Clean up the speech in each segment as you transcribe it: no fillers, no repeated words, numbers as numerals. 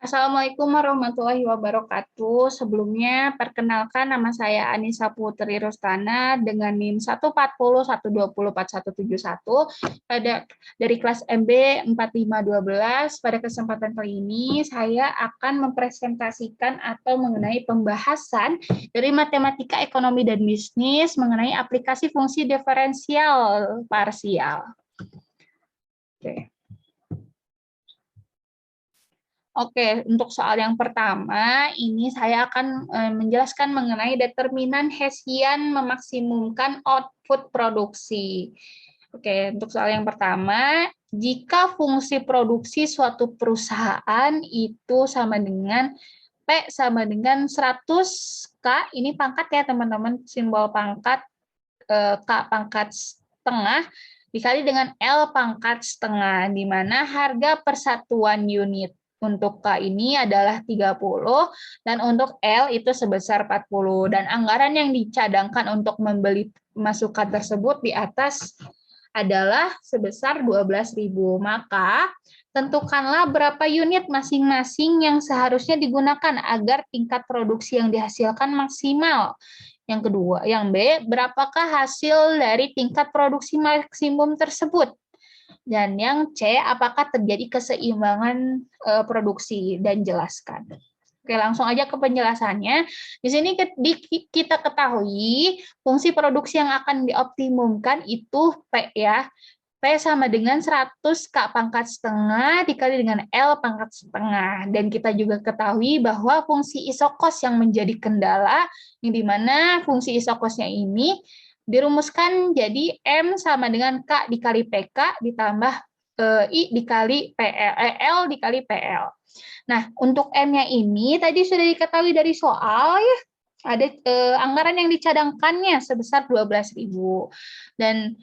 Assalamualaikum warahmatullahi wabarakatuh. Sebelumnya, perkenalkan nama saya Anissa Putri Rustana dengan NIM 140120471 pada dari kelas MB 4512. Pada kesempatan kali ini, saya akan mempresentasikan atau mengenai pembahasan dari matematika ekonomi dan bisnis mengenai aplikasi fungsi diferensial parsial. Oke. Oke, untuk soal yang pertama, ini saya akan menjelaskan mengenai determinan Hessian memaksimumkan output produksi. Oke, untuk soal yang pertama, jika fungsi produksi suatu perusahaan itu sama dengan P sama dengan 100K, ini pangkat ya teman-teman, simbol pangkat K pangkat setengah, dikali dengan L pangkat setengah, di mana harga persatuan unit untuk K ini adalah 30, dan untuk L itu sebesar 40. Dan anggaran yang dicadangkan untuk membeli masukan tersebut di atas adalah sebesar 12.000. Maka tentukanlah berapa unit masing-masing yang seharusnya digunakan agar tingkat produksi yang dihasilkan maksimal. Yang kedua, yang B, berapakah hasil dari tingkat produksi maksimum tersebut? Dan yang C, apakah terjadi keseimbangan produksi, dan jelaskan. Oke, langsung aja ke penjelasannya. Di sini kita ketahui fungsi produksi yang akan dioptimumkan itu P ya. P sama dengan 100 K pangkat setengah dikali dengan L pangkat setengah. Dan kita juga ketahui bahwa fungsi isokos yang menjadi kendala, yang dimana fungsi isokosnya ini dirumuskan jadi M sama dengan K dikali PK ditambah I dikali PL, L dikali PL. Nah, untuk M-nya ini tadi sudah diketahui dari soal ya, ada anggaran yang dicadangkannya sebesar 12.000. Dan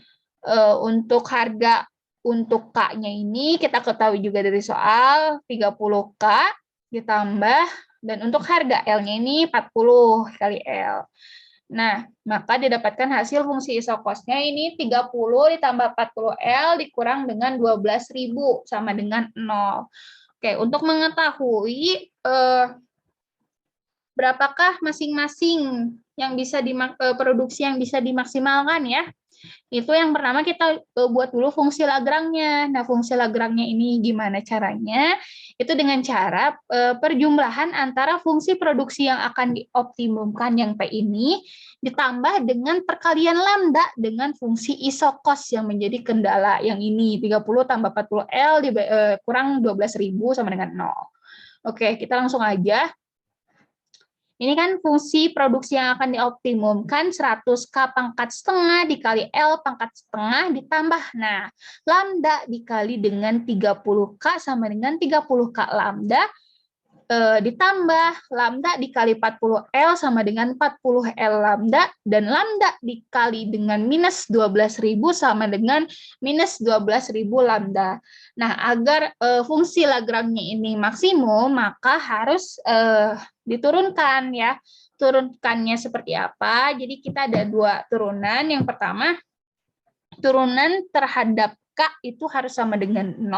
untuk harga untuk K-nya ini kita ketahui juga dari soal 30K ditambah, dan untuk harga L-nya ini 40 kali L. Nah, maka didapatkan hasil fungsi isokosnya ini 30 ditambah 40L dikurang dengan 12.000 sama dengan 0. Oke, untuk mengetahui berapakah masing-masing yang bisa produksi yang bisa dimaksimalkan ya. Itu yang pertama kita buat dulu fungsi Lagrange-nya. Nah, fungsi Lagrange-nya ini gimana caranya? Itu dengan cara perjumlahan antara fungsi produksi yang akan dioptimumkan yang P ini ditambah dengan perkalian lambda dengan fungsi isokos yang menjadi kendala yang ini 30 tambah 40L kurang 12.000 sama dengan 0. Oke, kita langsung aja. Ini kan fungsi produksi yang akan dioptimumkan 100K pangkat setengah dikali L pangkat setengah ditambah. Nah, lambda dikali dengan 30K sama dengan 30K lambda ditambah lambda dikali 40L sama dengan 40L lambda, dan lambda dikali dengan minus 12.000 sama dengan minus 12.000 lambda. Nah, agar fungsi Lagrange ini maksimum, maka harus diturunkan ya. Turunkannya seperti apa? Jadi kita ada dua turunan. Yang pertama, turunan terhadap K itu harus sama dengan 0,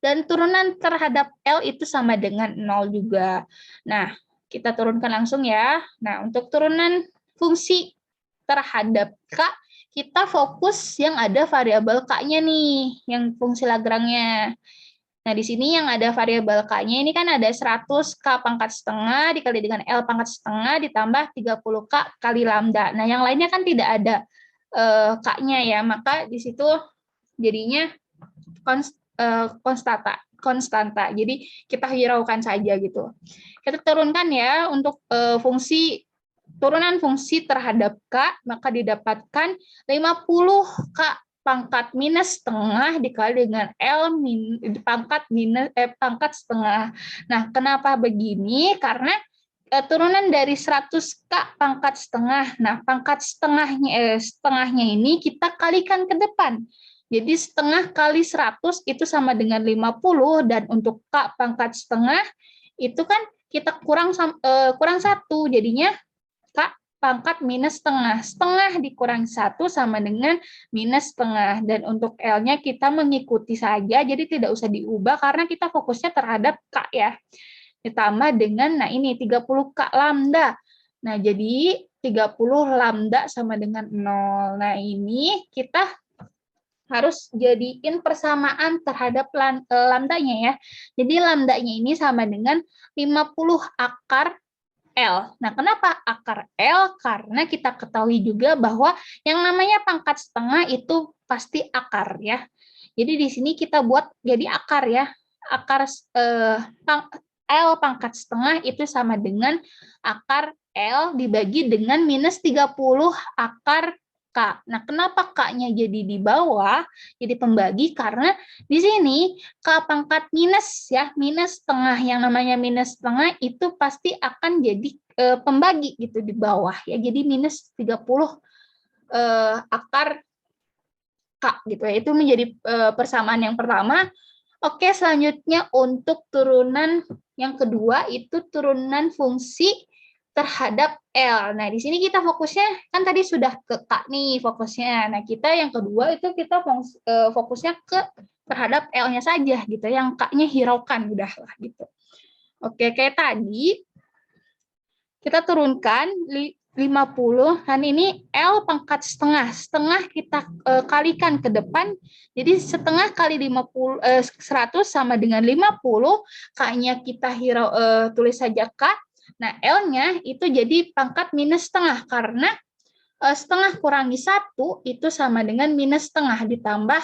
dan turunan terhadap L itu sama dengan 0 juga. Nah, kita turunkan langsung ya. Nah, untuk turunan fungsi terhadap K, kita fokus yang ada variabel K-nya nih, yang fungsi Lagrange-nya. Nah, di sini yang ada variabel K-nya ini kan ada 100K pangkat setengah dikali dengan L pangkat setengah ditambah 30K kali lambda. Nah, yang lainnya kan tidak ada K-nya ya, maka di situ jadinya konstanta. Jadi kita hiraukan saja gitu. Kita turunkan ya untuk turunan fungsi terhadap K, maka didapatkan 50K pangkat minus setengah dikali dengan L pangkat setengah. Nah, kenapa begini? Karena turunan dari 100K pangkat setengah. Nah, pangkat setengahnya ini kita kalikan ke depan. Jadi setengah kali 100 itu sama dengan 50, dan untuk K pangkat setengah itu kan kita kurang 1, jadinya K pangkat minus setengah. Setengah dikurang 1 sama dengan minus setengah. Dan untuk L-nya kita mengikuti saja, jadi tidak usah diubah karena kita fokusnya terhadap K ya. ditambah dengan, nah ini 30K lambda. Nah, jadi 30 lambda sama dengan 0. Nah, ini kita harus jadiin persamaan terhadap lambdanya ya. Jadi lambdanya ini sama dengan 50 akar L. Nah, kenapa akar L? Karena kita ketahui juga bahwa yang namanya pangkat setengah itu pasti akar ya. Jadi di sini kita buat jadi akar ya. Akar L pangkat setengah itu sama dengan akar L dibagi dengan minus 30 akar K. Nah, kenapa K-nya jadi di bawah, jadi pembagi? Karena di sini K pangkat minus ya, minus setengah, yang namanya minus setengah itu pasti akan jadi pembagi gitu di bawah ya. Jadi minus 30 akar K gitu ya. Itu menjadi persamaan yang pertama. Oke, selanjutnya untuk turunan yang kedua itu turunan fungsi terhadap L. Nah, di sini kita fokusnya, kan tadi sudah ke K nih fokusnya. Nah, kita yang kedua itu kita fokusnya ke terhadap L-nya saja gitu. Yang K-nya hiraukan udahlah gitu. Oke, kayak tadi kita turunkan 50, dan ini L pangkat setengah. Setengah kita kalikan ke depan, jadi setengah kali 100 sama dengan 50, K-nya kita tulis saja K. Nah, L-nya itu jadi pangkat minus setengah, karena setengah kurangi 1 itu sama dengan minus setengah, ditambah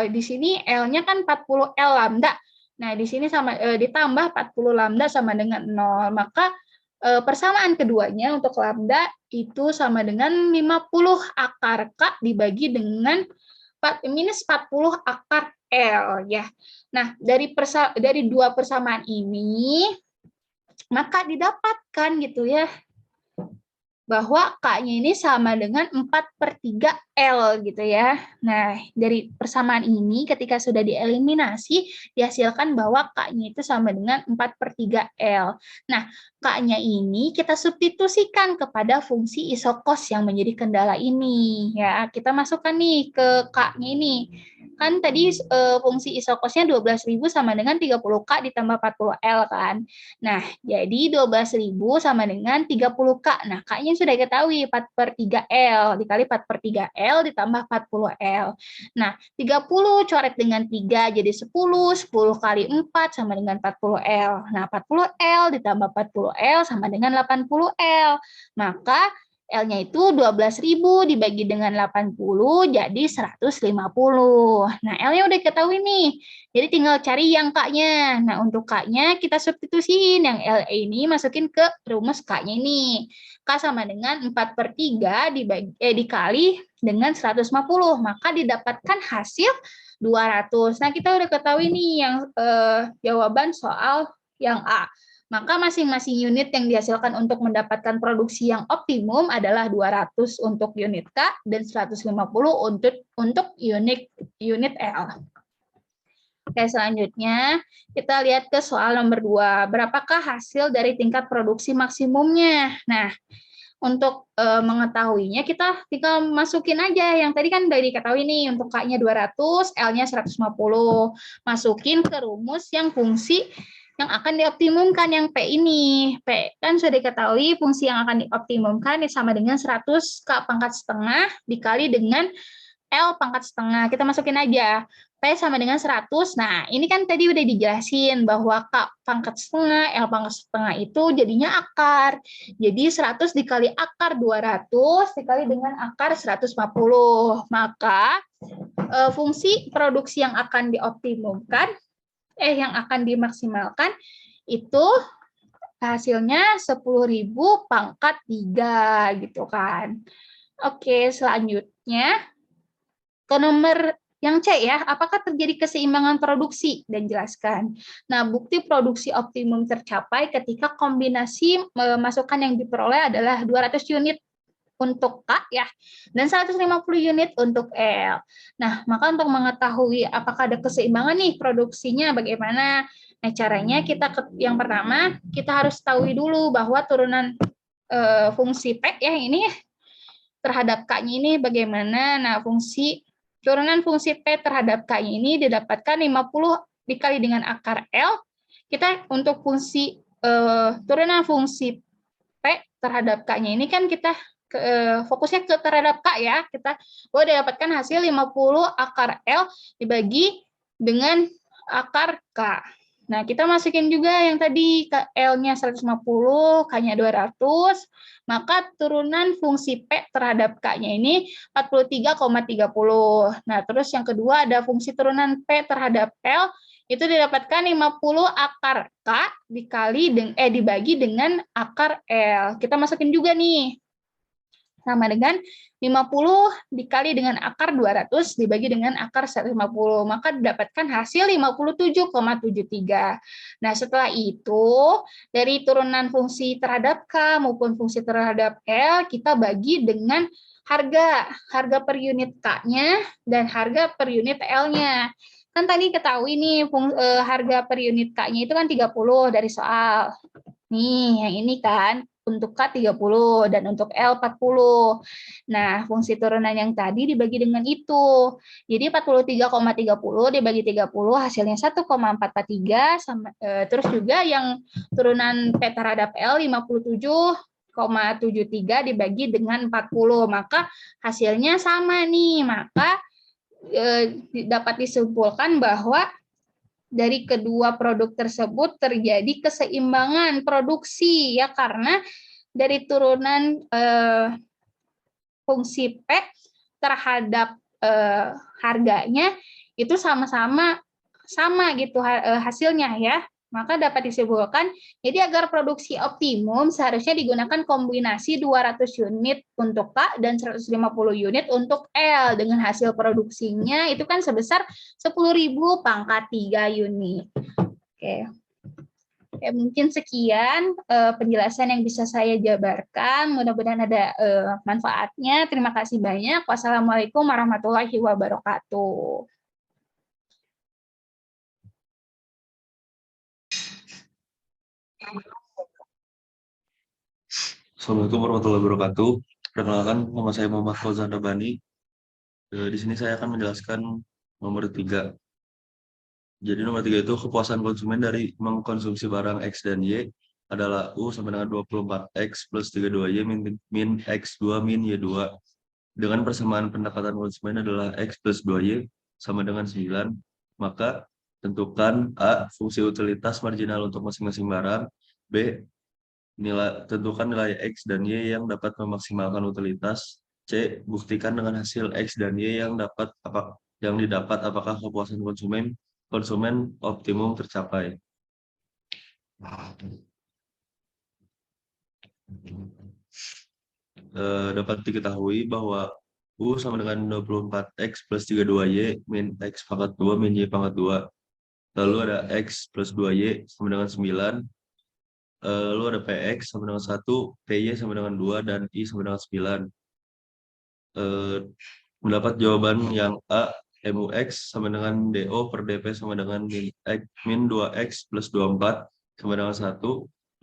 di sini L-nya kan 40 L lambda. Nah, di sini sama ditambah 40 lambda sama dengan 0. Maka persamaan keduanya untuk lambda itu sama dengan 50 akar K dibagi dengan minus 40 akar L ya. Nah, dari dua persamaan ini maka didapatkan gitu ya bahwa K-nya ini sama dengan 4/3 L gitu ya. Nah, dari persamaan ini ketika sudah dieliminasi, dihasilkan bahwa K-nya itu sama dengan 4/3 L. Nah, K-nya ini kita substitusikan kepada fungsi isokos yang menjadi kendala ini. Ya, kita masukkan nih ke K-nya ini. Kan tadi fungsi isokosnya 12.000 sama dengan 30K ditambah 40L kan. Nah, jadi 12.000 sama dengan 30K. Nah, K-nya sudah diketahui 4/3L dikali 4/3L ditambah 40L. Nah, 30 coret dengan 3 jadi 10, 10 kali 4 sama dengan 40L. Nah, 40L ditambah 40L sama dengan 80L. Maka L-nya itu 12.000 dibagi dengan 80 jadi 150. Nah, L-nya udah ketahui nih. Jadi tinggal cari yang K-nya. Nah, untuk K-nya kita substitusiin. Yang L ini masukin ke rumus K-nya ini. K sama dengan 4/3 dikali dengan 150. Maka didapatkan hasil 200. Nah, kita udah ketahui nih yang jawaban soal yang A. Maka masing-masing unit yang dihasilkan untuk mendapatkan produksi yang optimum adalah 200 untuk unit K dan 150 untuk unit L. Oke, selanjutnya kita lihat ke soal nomor 2. Berapakah hasil dari tingkat produksi maksimumnya? Nah, untuk mengetahuinya kita tinggal masukin aja yang tadi kan udah diketahui nih, untuk K-nya 200, L-nya 150. Masukin ke rumus yang fungsi yang akan dioptimumkan, yang P ini. P kan sudah diketahui fungsi yang akan dioptimumkan sama dengan 100 K pangkat setengah dikali dengan L pangkat setengah. Kita masukin aja. P sama dengan 100. Nah, ini kan tadi udah dijelasin bahwa K pangkat setengah, L pangkat setengah itu jadinya akar. Jadi 100 dikali akar 200 dikali dengan akar 150. Maka fungsi produksi yang akan dioptimumkan, yang akan dimaksimalkan itu hasilnya 10.000 pangkat 3 gitu kan. Oke, selanjutnya ke nomor yang C ya, apakah terjadi keseimbangan produksi? Dan jelaskan. Nah, bukti produksi optimum tercapai ketika kombinasi masukan yang diperoleh adalah 200 unit untuk K ya, dan 150 unit untuk L. Nah, maka untuk mengetahui apakah ada keseimbangan nih produksinya bagaimana? Nah, caranya yang pertama kita harus tahu dulu bahwa turunan fungsi P ya ini terhadap K-nya ini bagaimana. Nah, turunan fungsi P terhadap K-nya ini didapatkan 50 dikali dengan akar L kita untuk fungsi turunan fungsi P terhadap K-nya ini kan kita fokusnya ke terhadap K ya. Kita dapatkan hasil 50 akar L dibagi dengan akar K. Nah, kita masukin juga yang tadi L-nya 150, K-nya 200, maka turunan fungsi P terhadap K-nya ini 43,30. Nah, terus yang kedua ada fungsi turunan P terhadap L, itu didapatkan 50 akar K dibagi dengan akar L. Kita masukin juga nih. Sama dengan 50 dikali dengan akar 200 dibagi dengan akar 150. Maka didapatkan hasil 57,73. Nah, setelah itu, dari turunan fungsi terhadap K maupun fungsi terhadap L, kita bagi dengan harga per unit K-nya dan harga per unit L-nya. Kan tadi ketahui nih, harga per unit K-nya itu kan 30 dari soal. Nih, yang ini kan untuk K 30 dan untuk L 40. Nah, fungsi turunan yang tadi dibagi dengan itu. Jadi 43,30 dibagi 30 hasilnya 1,443 sama terus juga yang turunan P terhadap L 57,73 dibagi dengan 40. Maka hasilnya sama nih. Maka dapat disimpulkan bahwa dari kedua produk tersebut terjadi keseimbangan produksi ya, karena dari turunan fungsi P terhadap harganya itu sama-sama sama gitu hasilnya ya. Maka dapat disimpulkan, jadi agar produksi optimum seharusnya digunakan kombinasi 200 unit untuk K dan 150 unit untuk L dengan hasil produksinya itu kan sebesar 10.000 pangkat 3 unit. Oke. Oke, mungkin sekian penjelasan yang bisa saya jabarkan. Mudah-mudahan ada manfaatnya. Terima kasih banyak. Wassalamualaikum warahmatullahi wabarakatuh. Assalamualaikum warahmatullahi wabarakatuh. Perkenalkan, nama saya Muhammad Fauzan Rabani. Di sini saya akan menjelaskan nomor 3. Jadi nomor 3 itu kepuasan konsumen dari mengkonsumsi barang X dan Y adalah U sama dengan 24X plus 32Y min X2 min Y2. Dengan persamaan pendekatan konsumen adalah X plus 2Y sama dengan 9, maka tentukan A, fungsi utilitas marginal untuk masing-masing barang, B, tentukan nilai X dan Y yang dapat memaksimalkan utilitas. C. Buktikan dengan hasil X dan Y yang didapat apakah kepuasan konsumen optimum tercapai. Dapat diketahui bahwa U sama dengan 24X plus 32Y min X pangkat 2 min Y pangkat 2. Lalu ada X plus 2Y sama dengan 9. Lalu ada PX sama dengan 1, PY sama dengan 2, dan I sama dengan 9. Mendapat jawaban yang A, MUX sama dengan DO per DP sama dengan min 2X plus 24 sama dengan 1.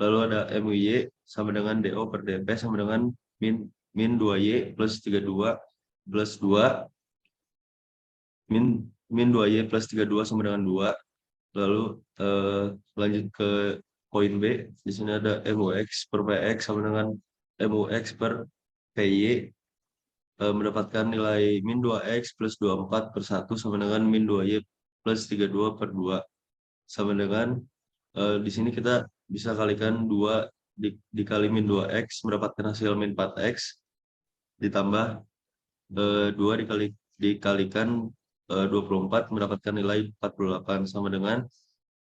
Lalu ada MUY sama dengan DO per DP sama dengan min 2Y plus 32 plus 2 min 2Y plus 32 sama dengan 2. Lalu lanjut ke poin B. Di sini ada MUX per PX sama dengan MUX per PY. Mendapatkan nilai min 2X plus 24 per 1 sama dengan min 2Y plus 32 per 2. Sama dengan, di sini kita bisa kalikan 2 dikali min 2X, mendapatkan hasil min 4X, ditambah 2 dikalikan 24, mendapatkan nilai 48, sama dengan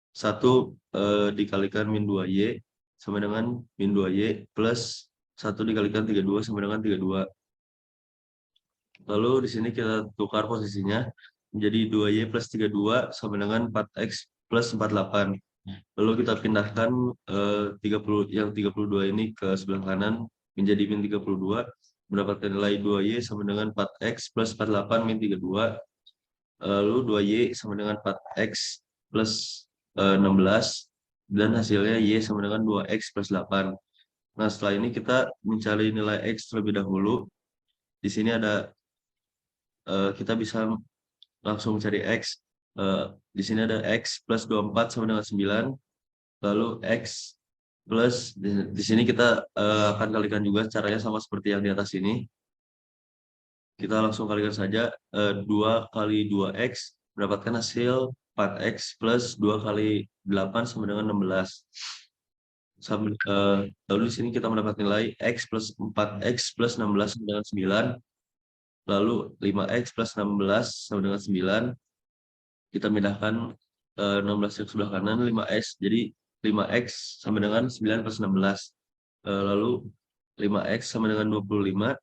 1 dikalikan min 2Y, sama dengan min 2Y, plus 1 dikalikan 32, sama dengan 32. Lalu di sini kita tukar posisinya menjadi 2Y plus 32 sama dengan 4X plus 48. Lalu kita pindahkan 32 ini ke sebelah kanan menjadi min 32, mendapatkan nilai 2Y sama dengan 4X plus 48 min 32. Lalu 2Y sama dengan 4X plus 16, dan hasilnya Y sama dengan 2X plus 8. Nah, setelah ini kita mencari nilai X terlebih dahulu. Di sini ada kita bisa langsung cari X. Di sini ada X plus 24 sama dengan 9. lalu X plus, di sini kita akan kalikan juga, caranya sama seperti yang di atas ini. Kita langsung kalikan saja, 2 kali 2X mendapatkan hasil 4X plus 2 kali 8 sama dengan 16. Lalu di sini kita mendapat nilai X plus 4X plus 16 sama dengan 9. Lalu 5X plus 16 sama dengan 9. Kita pindahkan 16 ke sebelah kanan, 5X. Jadi 5X sama dengan 9 plus 16. Lalu 5X sama dengan 25.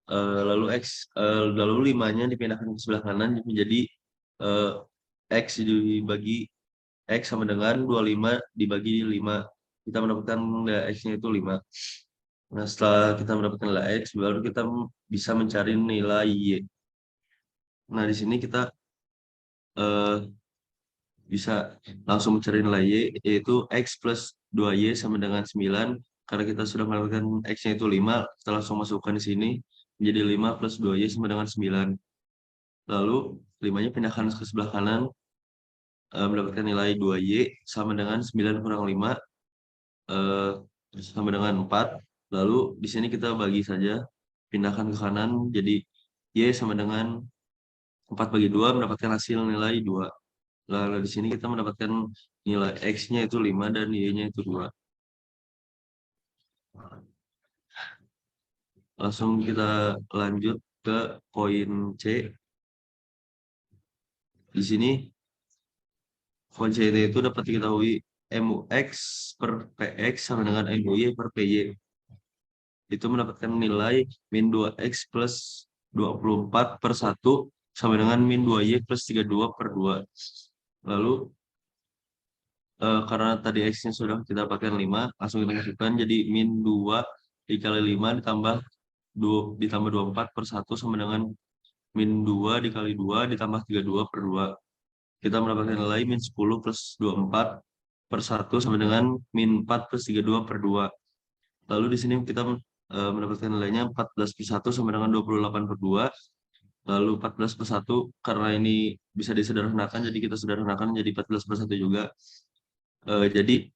Lalu 5-nya dipindahkan ke sebelah kanan menjadi X dibagi X sama dengan 25 dibagi 5. Kita mendapatkan nilai X-nya itu 5. Nah, setelah kita mendapatkan nilai X, baru kita bisa mencari nilai Y. Nah, di sini kita bisa langsung mencari nilai Y, yaitu X plus 2Y sama dengan 9. Karena kita sudah mendapatkan X-nya itu 5, kita langsung masukkan di sini, menjadi 5 plus 2Y sama dengan 9. Lalu 5-nya pindahkan ke sebelah kanan, mendapatkan nilai 2Y sama dengan 9 kurang 5, sama dengan 4. Lalu di sini kita bagi saja, pindahkan ke kanan, jadi Y sama dengan 4 bagi 2, mendapatkan hasil nilai 2. Lalu di sini kita mendapatkan nilai X-nya itu 5 dan Y-nya itu 2. Langsung kita lanjut ke poin C. Di sini poin C itu dapat diketahui MUX per PX sama dengan MUY per PY. Itu mendapatkan nilai min 2X plus 24 per 1 sama dengan min 2Y plus 32 per 2. Lalu karena tadi X-nya sudah kita dapatkan 5, langsung kita masukkan, jadi min 2 dikali 5 ditambah 24 per 1 sama dengan min 2 dikali 2 ditambah 32 per 2. Kita mendapatkan nilai min 10 plus 24 per 1 sama dengan min 4 plus 32 per 2. Lalu di sini kita mendapatkan nilainya 14 per 1 sama dengan 28 per 2. Lalu 14 per 1, karena ini bisa disederhanakan, jadi kita sederhanakan jadi 14 per 1 juga. Jadi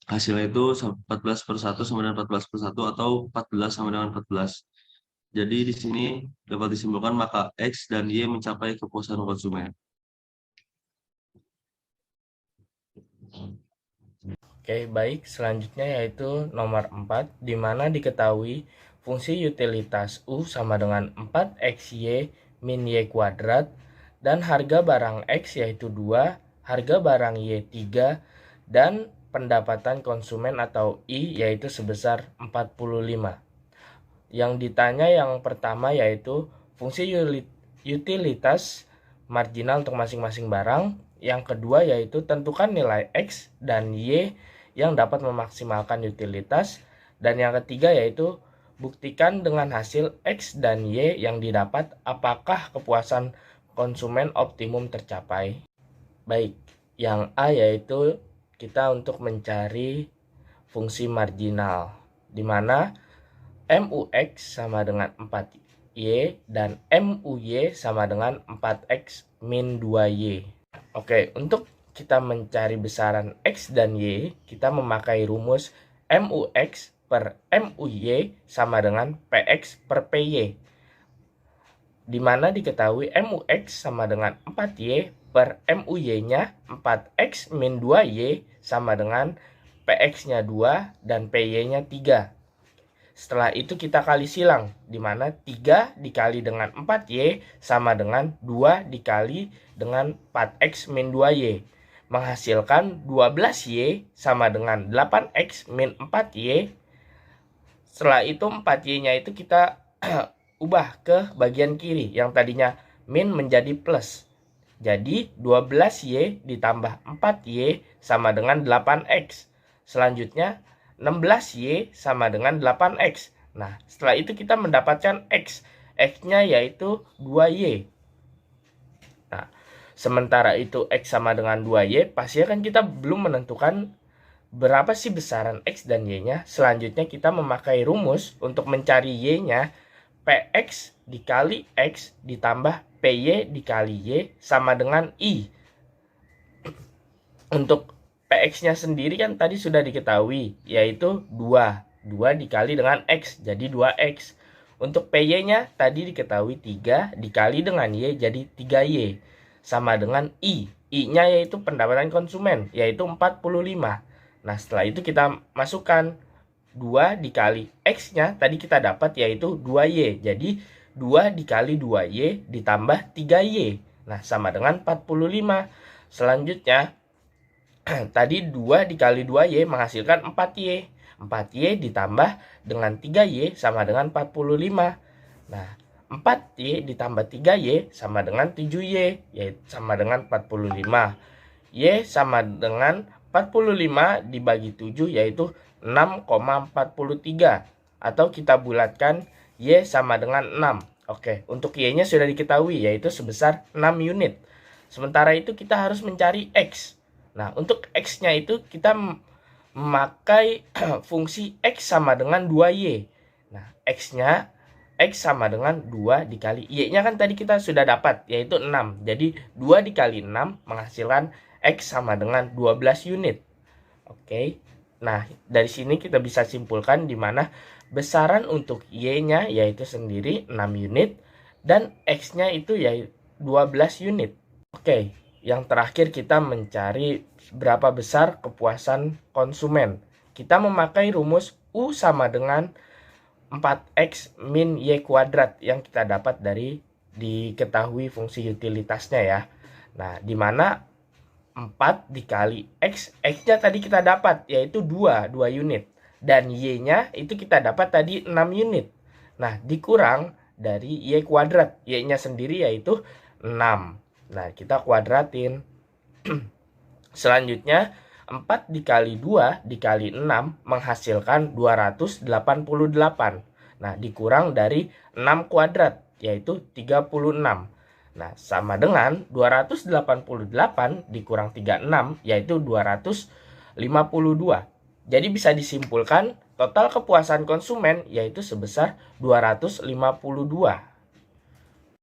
hasilnya itu 14 per 1 sama dengan 14 per 1 atau 14 sama dengan 14. Jadi di sini dapat disimpulkan maka X dan Y mencapai kepuasan konsumen. Oke, baik. Selanjutnya yaitu nomor 4, di mana diketahui fungsi utilitas U sama dengan 4XY min Y kuadrat, dan harga barang X yaitu 2, harga barang Y 3, dan pendapatan konsumen atau I yaitu sebesar 45. Yang ditanya yang pertama yaitu fungsi utilitas marginal untuk masing-masing barang. Yang kedua yaitu tentukan nilai X dan Y yang dapat memaksimalkan utilitas. Dan yang ketiga yaitu buktikan dengan hasil X dan Y yang didapat apakah kepuasan konsumen optimum tercapai. Baik, yang A yaitu kita untuk mencari fungsi marginal, di mana MUX sama dengan 4Y dan MUY sama dengan 4X min 2Y. Oke, untuk kita mencari besaran X dan Y, kita memakai rumus MUX per MUY sama dengan PX per PY. Di mana diketahui MUX sama dengan 4Y per MUY-nya 4X min 2Y sama dengan PX-nya 2 dan PY-nya 3. Setelah itu kita kali silang, di mana 3 dikali dengan 4Y sama dengan 2 dikali dengan 4X min 2Y. Menghasilkan 12Y sama dengan 8X min 4Y. Setelah itu 4Y-nya itu kita ubah ke bagian kiri, yang tadinya min menjadi plus. Jadi 12Y ditambah 4Y sama dengan 8X. Selanjutnya 16Y sama dengan 8X. Nah, setelah itu kita mendapatkan X. X-nya yaitu 2Y. Nah, sementara itu X sama dengan 2Y, pastinya kan kita belum menentukan berapa sih besaran X dan Y-nya. Selanjutnya kita memakai rumus untuk mencari Y-nya. PX dikali X ditambah PY dikali Y sama dengan I. Untuk PX-nya sendiri kan tadi sudah diketahui, yaitu 2. 2 dikali dengan X, jadi 2X. Untuk PY-nya tadi diketahui 3 dikali dengan Y, jadi 3Y. Sama dengan I. I-nya yaitu pendapatan konsumen, yaitu 45. Nah, setelah itu kita masukkan 2 dikali X-nya, tadi kita dapat yaitu 2Y. Jadi, 2 dikali 2Y ditambah 3Y. Nah, sama dengan 45. Selanjutnya, tadi 2 dikali 2Y menghasilkan 4Y. 4Y ditambah dengan 3Y sama dengan 45. Nah, 4Y ditambah 3Y sama dengan 7Y, yaitu sama dengan 45. Y sama dengan 45 dibagi 7, yaitu 6,43. Atau kita bulatkan, Y sama dengan 6. Oke, untuk Y-nya sudah diketahui, yaitu sebesar 6 unit. Sementara itu kita harus mencari X. Nah, untuk X-nya itu kita memakai fungsi X sama dengan 2Y. Nah, X-nya, X sama dengan 2 dikali Y-nya kan tadi kita sudah dapat, yaitu 6. Jadi, 2 dikali 6 menghasilkan X sama dengan 12 unit. Oke. Nah, dari sini kita bisa simpulkan di mana besaran untuk Y-nya yaitu sendiri 6 unit dan X-nya itu yaitu 12 unit. Oke, yang terakhir kita mencari berapa besar kepuasan konsumen. Kita memakai rumus U sama dengan 4X min Y kuadrat yang kita dapat dari diketahui fungsi utilitasnya ya. Nah, di mana 4 dikali X, X-nya tadi kita dapat yaitu 2 unit. Dan Y-nya itu kita dapat tadi 6 unit. Nah, dikurang dari Y kuadrat. Y-nya sendiri yaitu 6. Nah, kita kuadratin. Selanjutnya, 4 dikali 2 dikali 6 menghasilkan 288. Nah, dikurang dari 6 kuadrat, yaitu 36. Nah, sama dengan 288 dikurang 36, yaitu 252. Jadi bisa disimpulkan total kepuasan konsumen yaitu sebesar 252.